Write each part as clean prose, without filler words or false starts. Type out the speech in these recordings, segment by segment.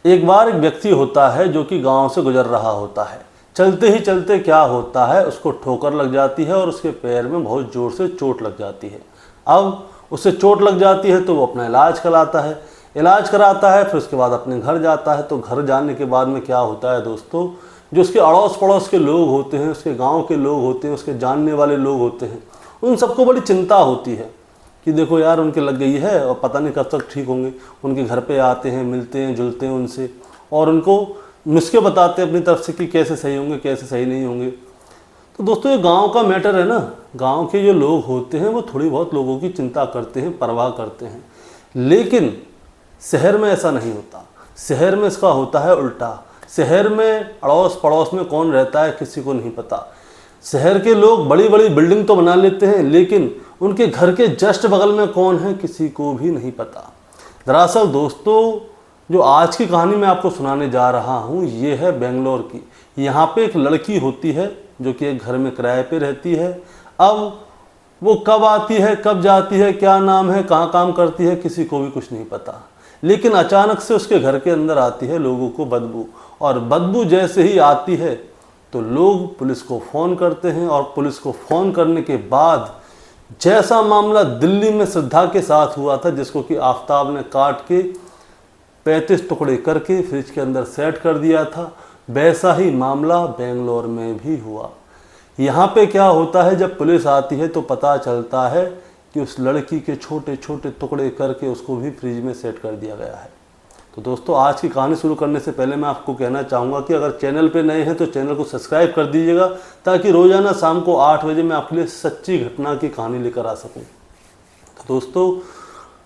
एक बार एक व्यक्ति होता है जो कि गांव से गुजर रहा होता है। चलते ही चलते क्या होता है, उसको ठोकर लग जाती है और उसके पैर में बहुत ज़ोर से चोट लग जाती है। अब उसे चोट लग जाती है तो वो अपना इलाज कराता है। फिर उसके बाद अपने घर जाता है। तो घर जाने के बाद में क्या होता है दोस्तों, जो उसके अड़ोस पड़ोस के लोग होते हैं, उसके गाँव के लोग होते हैं, उसके जानने वाले लोग होते हैं, उन सबको बड़ी चिंता होती है कि देखो यार उनके लग गई है और पता नहीं कब तक ठीक होंगे। उनके घर पे आते हैं, मिलते हैं, जुलते हैं उनसे और उनको नुस्खे बताते हैं अपनी तरफ से कि कैसे सही होंगे, कैसे सही नहीं होंगे। तो दोस्तों ये गांव का मैटर है ना। गांव के जो लोग होते हैं वो थोड़ी बहुत लोगों की चिंता करते हैं, परवाह करते हैं। लेकिन शहर में ऐसा नहीं होता। शहर में इसका होता है उल्टा। शहर में अड़ोस पड़ोस में कौन रहता है किसी को नहीं पता। शहर के लोग बड़ी बड़ी बिल्डिंग तो बना लेते हैं, लेकिन उनके घर के जस्ट बगल में कौन है किसी को भी नहीं पता। दरअसल दोस्तों जो आज की कहानी मैं आपको सुनाने जा रहा हूँ ये है बेंगलोर की। यहाँ पे एक लड़की होती है जो कि एक घर में किराए पे रहती है। अब वो कब आती है, कब जाती है, क्या नाम है, कहाँ काम करती है, किसी को भी कुछ नहीं पता। लेकिन अचानक से उसके घर के अंदर आती है लोगों को बदबू, और बदबू जैसे ही आती है तो लोग पुलिस को फ़ोन करते हैं। और पुलिस को फ़ोन करने के बाद जैसा मामला दिल्ली में श्रद्धा के साथ हुआ था, जिसको कि आफ्ताब ने काट के 35 टुकड़े करके फ्रिज के अंदर सेट कर दिया था, वैसा ही मामला बेंगलोर में भी हुआ। यहाँ पे क्या होता है, जब पुलिस आती है तो पता चलता है कि उस लड़की के छोटे छोटे टुकड़े करके उसको भी फ्रिज में सेट कर दिया गया है। तो दोस्तों आज की कहानी शुरू करने से पहले मैं आपको कहना चाहूँगा कि अगर चैनल पे नए हैं तो चैनल को सब्सक्राइब कर दीजिएगा, ताकि रोज़ाना शाम को 8 बजे मैं आपके लिए सच्ची घटना की कहानी लेकर आ सकूँ। तो दोस्तों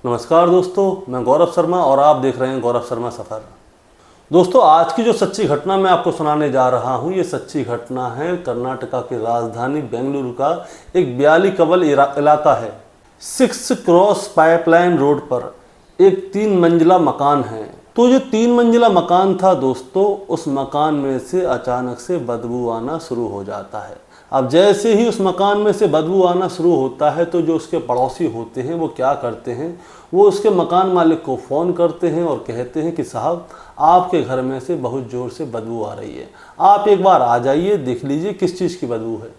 नमस्कार दोस्तों, मैं गौरव शर्मा और आप देख रहे हैं गौरव शर्मा सफ़र। दोस्तों आज की जो सच्ची घटना मैं आपको सुनाने जा रहा हूँ, ये सच्ची घटना है कर्नाटका की राजधानी बेंगलुरु का एक ब्याली कबल इलाका है। 6 क्रॉस पाइपलाइन रोड पर एक 3 मंजिला मकान है। तो जो 3 मंजिला मकान था दोस्तों, उस मकान में से अचानक से बदबू आना शुरू हो जाता है। अब जैसे ही उस मकान में से बदबू आना शुरू होता है तो जो उसके पड़ोसी होते हैं वो क्या करते हैं, वो उसके मकान मालिक को फ़ोन करते हैं और कहते हैं कि साहब आपके घर में से बहुत ज़ोर से बदबू आ रही है, आप एक बार आ जाइए, देख लीजिए किस चीज़ की बदबू है।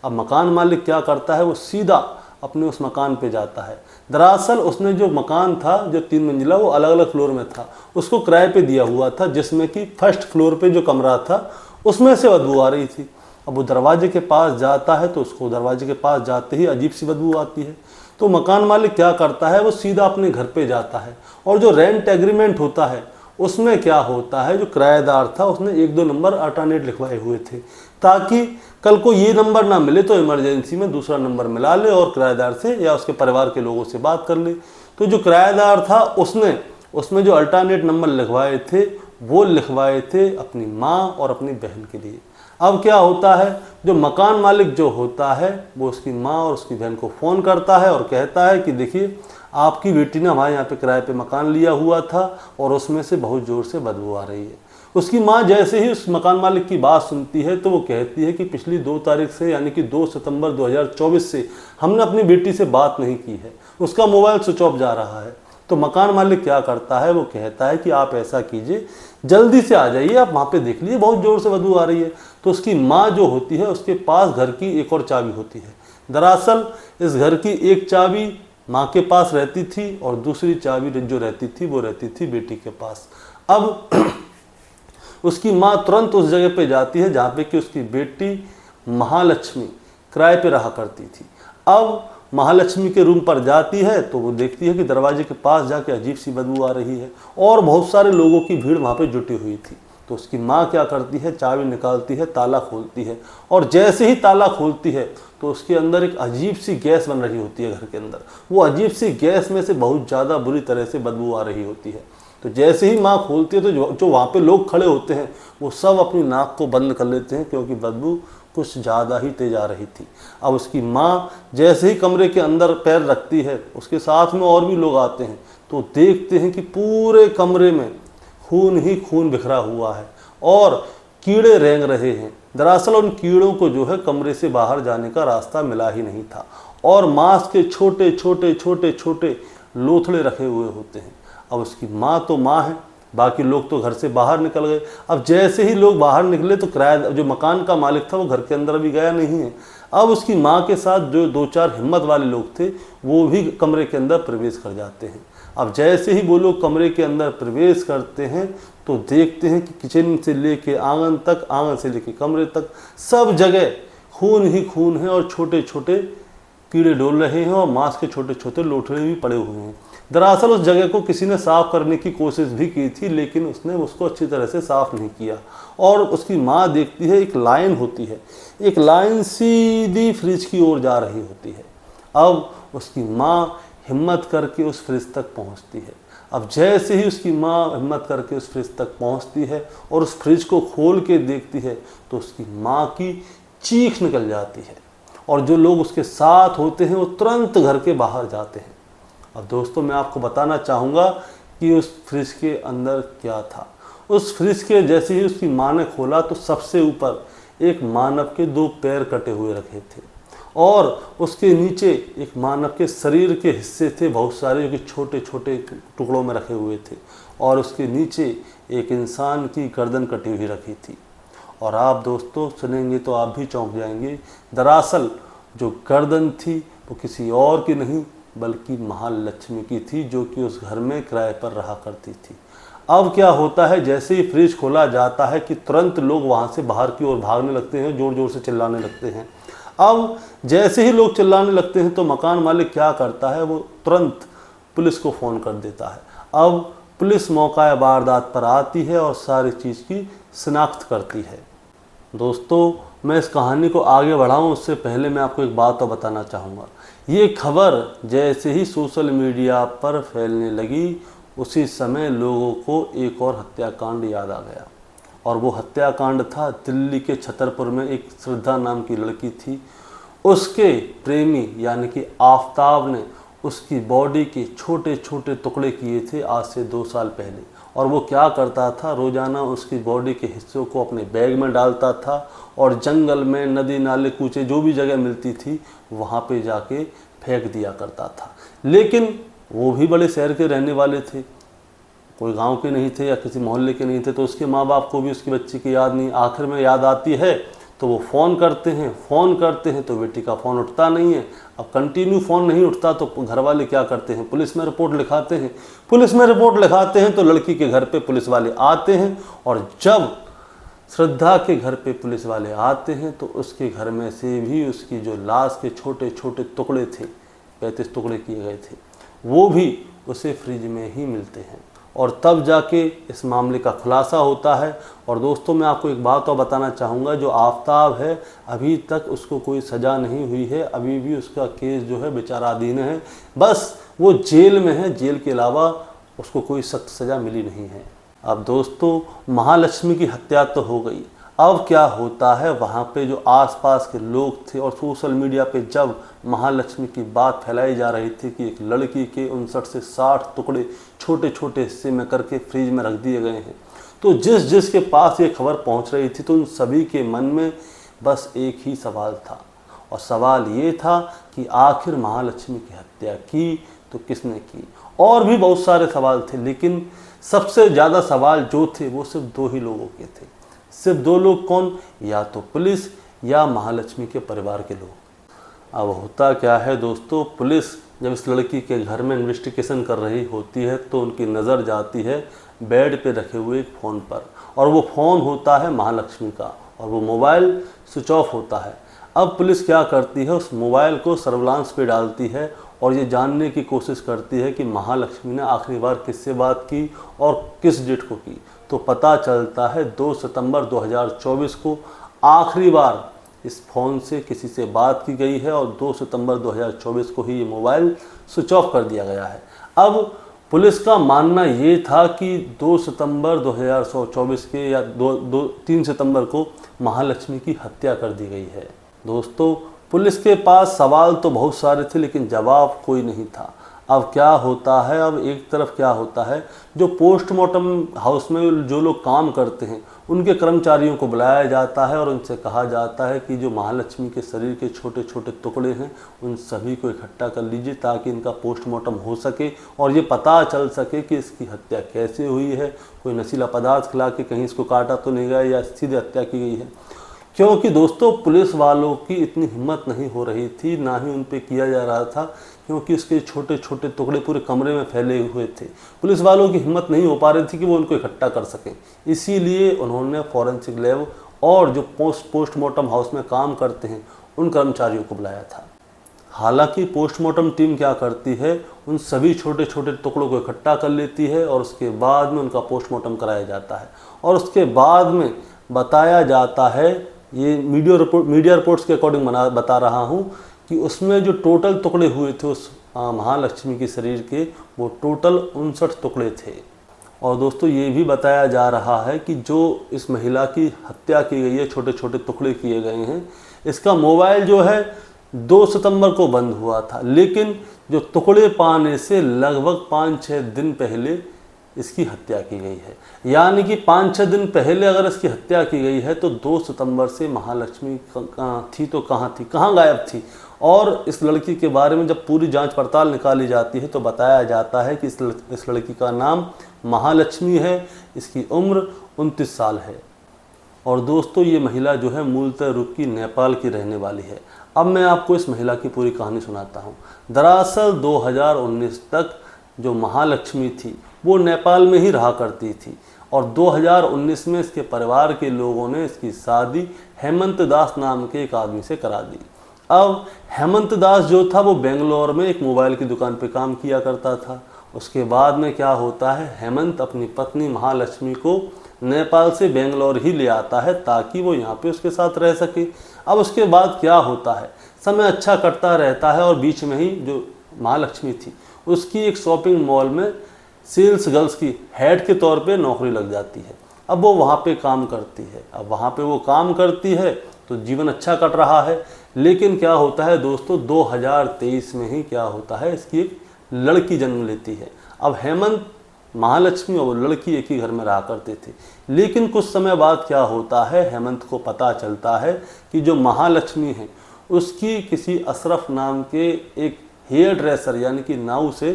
अब मकान मालिक क्या करता है, वो सीधा अपने उस मकान पे जाता है। दरअसल उसने जो मकान था, जो 3 मंजिला, वो अलग अलग फ्लोर में था, उसको किराए पे दिया हुआ था, जिसमें कि फर्स्ट फ्लोर पे जो कमरा था उसमें से बदबू आ रही थी। अब वो दरवाजे के पास जाता है तो उसको दरवाजे के पास जाते ही अजीब सी बदबू आती है। तो मकान मालिक क्या करता है, वो सीधा अपने घर पे जाता है और जो रेंट एग्रीमेंट होता है उसमें क्या होता है, जो किराएदार था उसने 1-2 नंबर अल्टरनेट लिखवाए हुए थे, ताकि कल को ये नंबर ना मिले तो इमरजेंसी में दूसरा नंबर मिला ले और किराएदार से या उसके परिवार के लोगों से बात कर ले। तो जो किराएदार था उसने उसमें जो अल्टरनेट नंबर लिखवाए थे वो लिखवाए थे अपनी माँ और अपनी बहन के लिए। अब क्या होता है, जो मकान मालिक जो होता है वो उसकी माँ और उसकी बहन को फ़ोन करता है और कहता है कि देखिए आपकी बेटी ने हमारे यहाँ पे किराए पे मकान लिया हुआ था और उसमें से बहुत ज़ोर से बदबू आ रही है। उसकी माँ जैसे ही उस मकान मालिक की बात सुनती है तो वो कहती है कि पिछली 2 तारीख से, यानी कि 2 सितंबर 2024 से हमने अपनी बेटी से बात नहीं की है, उसका मोबाइल स्विच ऑफ जा रहा है। तो मकान मालिक क्या करता है, वो कहता है कि आप ऐसा कीजिए, जल्दी से आ जाइए, आप वहाँ पे देख लीजिए बहुत ज़ोर से बदबू आ रही है। तो उसकी माँ जो होती है उसके पास घर की एक और चाबी होती है। दरअसल इस घर की एक चाबी माँ के पास रहती थी और दूसरी चाबी जो रहती थी वो रहती थी बेटी के पास। अब उसकी माँ तुरंत उस जगह पे जाती है जहाँ पे कि उसकी बेटी महालक्ष्मी किराए पे रहा करती थी। अब महालक्ष्मी के रूम पर जाती है तो वो देखती है कि दरवाजे के पास जाके अजीब सी बदबू आ रही है और बहुत सारे लोगों की भीड़ वहाँ पे जुटी हुई थी। तो उसकी माँ क्या करती है, चाबी निकालती है, ताला खोलती है और जैसे ही ताला खोलती है तो उसके अंदर एक अजीब सी गैस बन रही होती है घर के अंदर। वो अजीब सी गैस में से बहुत ज़्यादा बुरी तरह से बदबू आ रही होती है। तो जैसे ही माँ खोलती है तो जो वहाँ पे लोग खड़े होते हैं वो सब अपनी नाक को बंद कर लेते हैं, क्योंकि बदबू कुछ ज़्यादा ही तेज आ रही थी। अब उसकी माँ जैसे ही कमरे के अंदर पैर रखती है, उसके साथ में और भी लोग आते हैं, तो देखते हैं कि पूरे कमरे में खून ही खून बिखरा हुआ है और कीड़े रेंग रहे हैं। दरअसल उन कीड़ों को जो है कमरे से बाहर जाने का रास्ता मिला ही नहीं था और मांस के छोटे छोटे छोटे छोटे लोथड़े रखे हुए होते हैं। अब उसकी माँ तो माँ है, बाकी लोग तो घर से बाहर निकल गए। अब जैसे ही लोग बाहर निकले तो किराया जो मकान का मालिक था वो घर के अंदर भी गया नहीं है। अब उसकी माँ के साथ जो 2-4 हिम्मत वाले लोग थे वो भी कमरे के अंदर प्रवेश कर जाते हैं। अब जैसे ही वो लोग कमरे के अंदर प्रवेश करते हैं तो देखते हैं कि किचन से लेके आंगन तक, आंगन से लेके कमरे तक सब जगह खून ही खून है और छोटे छोटे कीड़े डोल रहे हैं और मांस के छोटे छोटे लोथड़े भी पड़े हुए हैं। दरअसल उस जगह को किसी ने साफ़ करने की कोशिश भी की थी, लेकिन उसने उसको अच्छी तरह से साफ़ नहीं किया। और उसकी माँ देखती है एक लाइन होती है, एक लाइन सीधी फ्रिज की ओर जा रही होती है। अब उसकी माँ हिम्मत करके उस फ्रिज तक पहुँचती है। अब जैसे ही उसकी माँ हिम्मत करके उस फ्रिज तक पहुँचती है और उस फ्रिज को खोल के देखती है तो उसकी माँ की चीख निकल जाती है और जो लोग उसके साथ होते हैं वो तुरंत घर के बाहर जाते हैं। अब दोस्तों मैं आपको बताना चाहूँगा कि उस फ्रिज के अंदर क्या था। उस फ्रिज के जैसे ही उसकी माँ ने खोला तो सबसे ऊपर एक मानव के 2 पैर कटे हुए रखे थे और उसके नीचे एक मानव के शरीर के हिस्से थे बहुत सारे, जो कि छोटे छोटे टुकड़ों में रखे हुए थे और उसके नीचे एक इंसान की गर्दन कटी हुई रखी थी। और आप दोस्तों सुनेंगे तो आप भी चौंक जाएंगे। दरअसल जो गर्दन थी वो किसी और की नहीं बल्कि महालक्ष्मी की थी, जो कि उस घर में किराए पर रहा करती थी। अब क्या होता है, जैसे ही फ्रिज खोला जाता है कि तुरंत लोग वहाँ से बाहर की ओर भागने लगते हैं, ज़ोर ज़ोर से चिल्लाने लगते हैं। अब जैसे ही लोग चिल्लाने लगते हैं तो मकान मालिक क्या करता है, वो तुरंत पुलिस को फ़ोन कर देता है। अब पुलिस मौका वारदात पर आती है और सारी चीज़ की शिनाख्त करती है। दोस्तों मैं इस कहानी को आगे बढ़ाऊं उससे पहले मैं आपको एक बात और बताना चाहूँगा। ये खबर जैसे ही सोशल मीडिया पर फैलने लगी उसी समय लोगों को एक और हत्याकांड याद आ गया और वो हत्याकांड था दिल्ली के छतरपुर में एक श्रद्धा नाम की लड़की थी। उसके प्रेमी यानी कि आफताब ने उसकी बॉडी के छोटे छोटे टुकड़े किए थे आज से 2 साल पहले। और वो क्या करता था, रोज़ाना उसकी बॉडी के हिस्सों को अपने बैग में डालता था और जंगल में, नदी नाले, कूचे जो भी जगह मिलती थी वहाँ पे जाके फेंक दिया करता था। लेकिन वो भी बड़े शहर के रहने वाले थे, कोई गांव के नहीं थे या किसी मोहल्ले के नहीं थे, तो उसके माँ बाप को भी उसकी बच्ची की याद नहीं। आखिर में याद आती है तो वो फ़ोन करते हैं तो बेटी का फ़ोन उठता नहीं है। अब कंटिन्यू फ़ोन नहीं उठता तो घर वाले क्या करते हैं, पुलिस में रिपोर्ट लिखाते हैं। पुलिस में रिपोर्ट लिखाते हैं तो लड़की के घर पे पुलिस वाले आते हैं और जब श्रद्धा के घर पे पुलिस वाले आते हैं तो उसके घर में से भी उसकी जो लाश के छोटे छोटे टुकड़े थे, 35 टुकड़े किए गए थे, वो भी उसे फ्रिज में ही मिलते हैं। और तब जाके इस मामले का खुलासा होता है। और दोस्तों मैं आपको एक बात और बताना चाहूँगा, जो आफताब है अभी तक उसको कोई सज़ा नहीं हुई है, अभी भी उसका केस जो है विचाराधीन है, बस वो जेल में है, जेल के अलावा उसको कोई सख्त सज़ा मिली नहीं है। अब दोस्तों महालक्ष्मी की हत्या तो हो गई, अब क्या होता है वहाँ पे जो आसपास के लोग थे और सोशल मीडिया पे जब महालक्ष्मी की बात फैलाई जा रही थी कि एक लड़की के 59 से 60 टुकड़े छोटे छोटे हिस्से में करके फ्रिज में रख दिए गए हैं, तो जिस के पास ये खबर पहुँच रही थी तो उन सभी के मन में बस एक ही सवाल था और सवाल ये था कि आखिर महालक्ष्मी की हत्या की तो किसने की। और भी बहुत सारे सवाल थे, लेकिन सबसे ज़्यादा सवाल जो थे वो सिर्फ 2 ही लोगों के थे। सिर्फ 2 लोग कौन, या तो पुलिस या महालक्ष्मी के परिवार के लोग। अब होता क्या है दोस्तों, पुलिस जब इस लड़की के घर में इन्वेस्टिगेशन कर रही होती है तो उनकी नज़र जाती है बेड पे रखे हुए एक फ़ोन पर, और वो फ़ोन होता है महालक्ष्मी का और वो मोबाइल स्विच ऑफ होता है। अब पुलिस क्या करती है, उस मोबाइल को सर्विलांस पे डालती है और ये जानने की कोशिश करती है कि महालक्ष्मी ने आखिरी बार किससे बात की और किस डेट को की। तो पता चलता है 2 सितंबर 2024 को आखिरी बार इस फ़ोन से किसी से बात की गई है और 2 सितंबर 2024 को ही ये मोबाइल स्विच ऑफ कर दिया गया है। अब पुलिस का मानना ये था कि 2 सितंबर 2024 के या 3 सितंबर को महालक्ष्मी की हत्या कर दी गई है। दोस्तों पुलिस के पास सवाल तो बहुत सारे थे लेकिन जवाब कोई नहीं था। अब क्या होता है, अब एक तरफ क्या होता है, जो पोस्टमार्टम हाउस में जो लोग काम करते हैं उनके कर्मचारियों को बुलाया जाता है और उनसे कहा जाता है कि जो महालक्ष्मी के शरीर के छोटे छोटे टुकड़े हैं उन सभी को इकट्ठा कर लीजिए ताकि इनका पोस्टमार्टम हो सके और ये पता चल सके कि इसकी हत्या कैसे हुई है, कोई नशीला पदार्थ खिला के कहीं इसको काटा तो नहीं गया या सीधे हत्या की गई है। क्योंकि दोस्तों पुलिस वालों की इतनी हिम्मत नहीं हो रही थी, ना ही उन पे किया जा रहा था, क्योंकि उसके छोटे छोटे टुकड़े पूरे कमरे में फैले हुए थे। पुलिस वालों की हिम्मत नहीं हो पा रही थी कि वो उनको इकट्ठा कर सकें। इसीलिए उन्होंने फॉरेंसिक लैब और जो पोस्टमार्टम हाउस में काम करते हैं उन कर्मचारियों को बुलाया था। हालांकि पोस्टमार्टम टीम क्या करती है, उन सभी छोटे छोटे टुकड़ों को इकट्ठा कर लेती है और उसके बाद में उनका पोस्टमार्टम कराया जाता है और उसके बाद में बताया जाता है, ये मीडिया रिपोर्ट्स के अकॉर्डिंग बता रहा हूँ, कि उसमें जो टोटल टुकड़े हुए थे उस महालक्ष्मी के शरीर के, वो टोटल 59 टुकड़े थे। और दोस्तों ये भी बताया जा रहा है कि जो इस महिला की हत्या की गई है, छोटे छोटे टुकड़े किए गए हैं, इसका मोबाइल जो है 2 सितंबर को बंद हुआ था, लेकिन जो टुकड़े पाने से लगभग 5-6 दिन पहले इसकी हत्या की गई है। यानी कि 5-6 दिन पहले अगर इसकी हत्या की गई है तो 2 सितंबर से महालक्ष्मी थी तो कहाँ थी, कहाँ गायब थी। और इस लड़की के बारे में जब पूरी जांच पड़ताल निकाली जाती है तो बताया जाता है कि इस लड़की का नाम महालक्ष्मी है, इसकी उम्र 29 साल है। और दोस्तों ये महिला जो है मूलतः रूप की नेपाल की रहने वाली है। अब मैं आपको इस महिला की पूरी कहानी सुनाता हूँ। दरअसल 2019 तक जो महालक्ष्मी थी वो नेपाल में ही रहा करती थी और 2019 में इसके परिवार के लोगों ने इसकी शादी हेमंत दास नाम के एक आदमी से करा दी। अब हेमंत दास जो था वो बेंगलोर में एक मोबाइल की दुकान पे काम किया करता था। उसके बाद में क्या होता है, हेमंत अपनी पत्नी महालक्ष्मी को नेपाल से बेंगलोर ही ले आता है ताकि वो यहाँ पे उसके साथ रह सके। अब उसके बाद क्या होता है, समय अच्छा कटता रहता है और बीच में ही जो महालक्ष्मी थी उसकी एक शॉपिंग मॉल में सेल्स गर्ल्स की हेड के तौर पे नौकरी लग जाती है। अब वो वहाँ पे काम करती है। अब वहाँ पे वो काम करती है तो जीवन अच्छा कट रहा है। लेकिन क्या होता है दोस्तों, 2023 में ही क्या होता है, इसकी एक लड़की जन्म लेती है। अब हेमंत, महालक्ष्मी और लड़की एक ही घर में रहा करते थे। लेकिन कुछ समय बाद क्या होता है, हेमंत को पता चलता है कि जो महालक्ष्मी है उसकी किसी अशरफ नाम के एक हेयर ड्रेसर यानी कि नाऊ से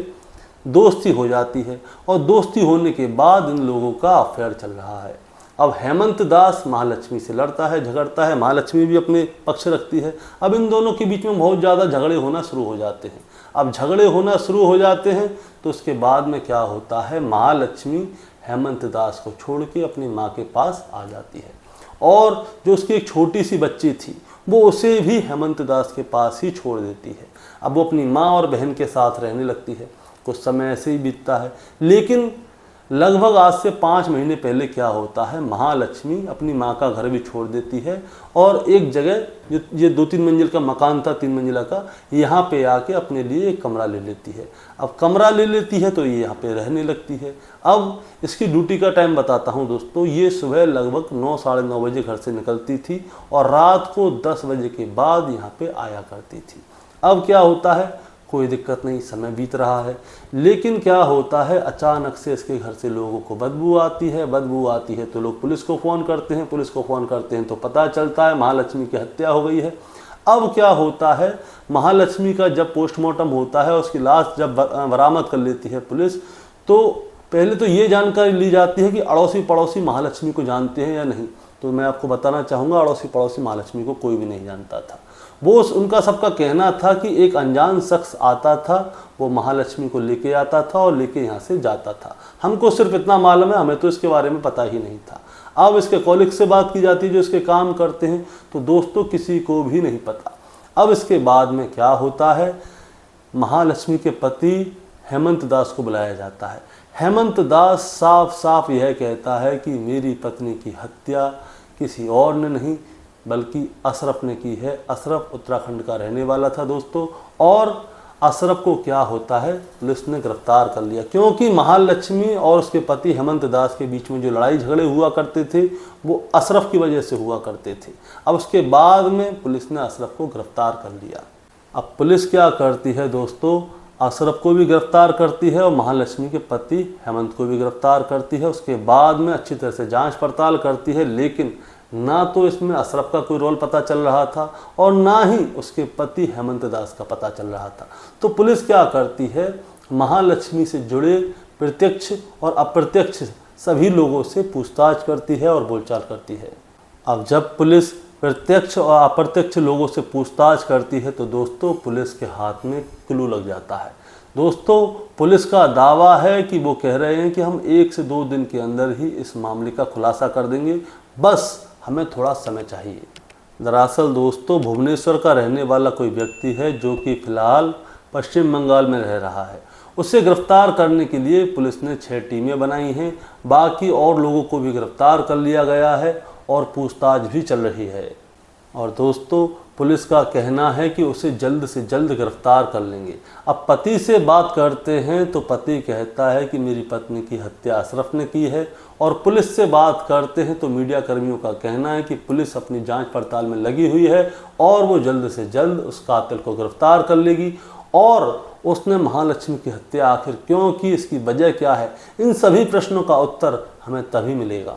दोस्ती हो जाती है और दोस्ती होने के बाद इन लोगों का अफेयर चल रहा है। अब हेमंत दास महालक्ष्मी से लड़ता है, झगड़ता है, महालक्ष्मी भी अपने पक्ष रखती है। अब इन दोनों के बीच में बहुत ज़्यादा झगड़े होना शुरू हो जाते हैं। अब झगड़े होना शुरू हो जाते हैं तो उसके बाद में क्या होता है, महालक्ष्मी हेमंत दास को छोड़ के अपनी माँ के पास आ जाती है और जो उसकी एक छोटी सी बच्ची थी वो उसे भी हेमंत दास के पास ही छोड़ देती है। अब वो अपनी माँ और बहन के साथ रहने लगती है। कुछ समय ऐसे ही बीतता है, लेकिन लगभग आज से 5 महीने पहले क्या होता है, महालक्ष्मी अपनी माँ का घर भी छोड़ देती है और एक जगह ये 2-3 मंजिल का मकान था, 3 मंजिला का, यहाँ पे आके अपने लिए एक कमरा ले लेती है। अब कमरा ले लेती है तो ये यहाँ पे रहने लगती है। अब इसकी ड्यूटी का टाइम बताता हूँ दोस्तों। ये सुबह लगभग 9-9:30 बजे घर से निकलती थी और रात को 10 बजे के बाद यहाँ पे आया करती थी। अब क्या होता है, कोई दिक्कत नहीं, समय बीत रहा है, लेकिन क्या होता है, अचानक से इसके घर से लोगों को बदबू आती है तो लोग पुलिस को फ़ोन करते हैं तो पता चलता है महालक्ष्मी की हत्या हो गई है। अब क्या होता है, महालक्ष्मी का जब पोस्टमार्टम होता है, उसकी लाश जब बरामद कर लेती है पुलिस, तो पहले तो ये जानकारी ली जाती है कि अड़ोसी पड़ोसी महालक्ष्मी को जानते हैं या नहीं। तो मैं आपको बताना चाहूँगा, अड़ोसी पड़ोसी महालक्ष्मी को कोई भी नहीं जानता था। वो उनका सबका कहना था कि एक अनजान शख्स आता था, वो महालक्ष्मी को लेके आता था और लेके यहाँ से जाता था। हमको सिर्फ इतना मालूम है, हमें तो इसके बारे में पता ही नहीं था। अब इसके कॉलिग से बात की जाती है जो इसके काम करते हैं, तो दोस्तों किसी को भी नहीं पता। अब इसके बाद में क्या होता है, महालक्ष्मी के पति हेमंत दास को बुलाया जाता है। हेमंत दास साफ साफ यह कहता है कि मेरी पत्नी की हत्या किसी और ने नहीं बल्कि अशरफ ने की है। अशरफ उत्तराखंड का रहने वाला था दोस्तों, और अशरफ को क्या होता है, पुलिस ने गिरफ्तार कर लिया, क्योंकि महालक्ष्मी और उसके पति हेमंत दास के बीच में जो लड़ाई झगड़े हुआ करते थे वो अशरफ की वजह से हुआ करते थे। अब उसके बाद में पुलिस ने अशरफ को गिरफ्तार कर लिया। अब पुलिस क्या करती है दोस्तों, अशरफ को भी गिरफ्तार करती है और महालक्ष्मी के पति हेमंत को भी गिरफ्तार करती है। उसके बाद में अच्छी तरह से जांच पड़ताल करती है, लेकिन ना तो इसमें अशरफ का कोई रोल पता चल रहा था और ना ही उसके पति हेमंत दास का पता चल रहा था। तो पुलिस क्या करती है, महालक्ष्मी से जुड़े प्रत्यक्ष और अप्रत्यक्ष सभी लोगों से पूछताछ करती है और बोलचाल करती है। अब जब पुलिस प्रत्यक्ष और अप्रत्यक्ष लोगों से पूछताछ करती है तो दोस्तों पुलिस के हाथ में क्लू लग जाता है। दोस्तों पुलिस का दावा है कि वो कह रहे हैं कि हम 1 से 2 दिन के अंदर ही इस मामले का खुलासा कर देंगे, बस हमें थोड़ा समय चाहिए। दरअसल दोस्तों भुवनेश्वर का रहने वाला कोई व्यक्ति है जो कि फ़िलहाल पश्चिम बंगाल में रह रहा है। उसे गिरफ्तार करने के लिए पुलिस ने 6 टीमें बनाई हैं। बाकी और लोगों को भी गिरफ्तार कर लिया गया है और पूछताछ भी चल रही है। और दोस्तों पुलिस का कहना है कि उसे जल्द से जल्द गिरफ्तार कर लेंगे। अब पति से बात करते हैं तो पति कहता है कि मेरी पत्नी की हत्या अशरफ ने की है, और पुलिस से बात करते हैं तो मीडिया कर्मियों का कहना है कि पुलिस अपनी जांच पड़ताल में लगी हुई है और वो जल्द से जल्द उस कातिल को गिरफ्तार कर लेगी। और उसने महालक्ष्मी की हत्या आखिर क्यों की, इसकी वजह क्या है, इन सभी प्रश्नों का उत्तर हमें तभी मिलेगा।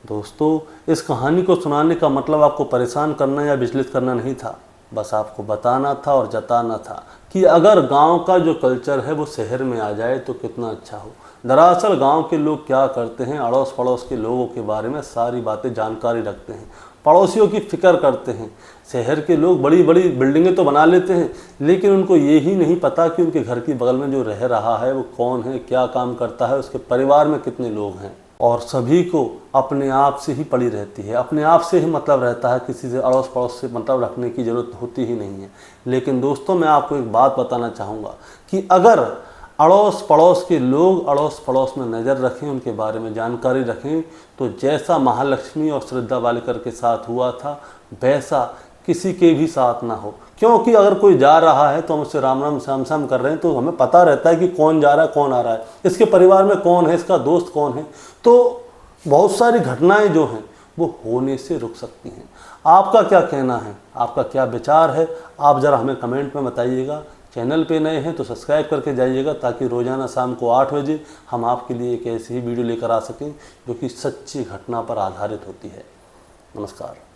दोस्तों इस कहानी को सुनाने का मतलब आपको परेशान करना या विचलित करना नहीं था, बस आपको बताना था और जताना था कि अगर गांव का जो कल्चर है वो शहर में आ जाए तो कितना अच्छा हो। दरअसल गांव के लोग क्या करते हैं, अड़ोस पड़ोस के लोगों के बारे में सारी बातें जानकारी रखते हैं, पड़ोसियों की फिक्र करते हैं। शहर के लोग बड़ी बड़ी बिल्डिंगें तो बना लेते हैं, लेकिन उनको ये ही नहीं पता कि उनके घर के बगल में जो रह रहा है वो कौन है, क्या काम करता है, उसके परिवार में कितने लोग हैं। और सभी को अपने आप से ही पड़ी रहती है, अपने आप से ही मतलब रहता है, किसी से अड़ोस पड़ोस से मतलब रखने की ज़रूरत होती ही नहीं है। लेकिन दोस्तों मैं आपको एक बात बताना चाहूँगा कि अगर अड़ोस पड़ोस के लोग अड़ोस पड़ोस में नज़र रखें, उनके बारे में जानकारी रखें, तो जैसा महालक्ष्मी और श्रद्धा वालेकर के साथ हुआ था वैसा किसी के भी साथ ना हो। क्योंकि अगर कोई जा रहा है तो हम उससे राम राम श्याम श्याम कर रहे हैं, तो हमें पता रहता है कि कौन जा रहा है कौन आ रहा है, इसके परिवार में कौन है, इसका दोस्त कौन है। तो बहुत सारी घटनाएं जो हैं वो होने से रुक सकती हैं। आपका क्या कहना है, आपका क्या विचार है, आप ज़रा हमें कमेंट में बताइएगा। चैनल पे नए हैं तो सब्सक्राइब करके जाइएगा ताकि रोज़ाना शाम को 8 बजे हम आपके लिए एक ऐसी ही वीडियो लेकर आ सकें जो कि सच्ची घटना पर आधारित होती है। नमस्कार।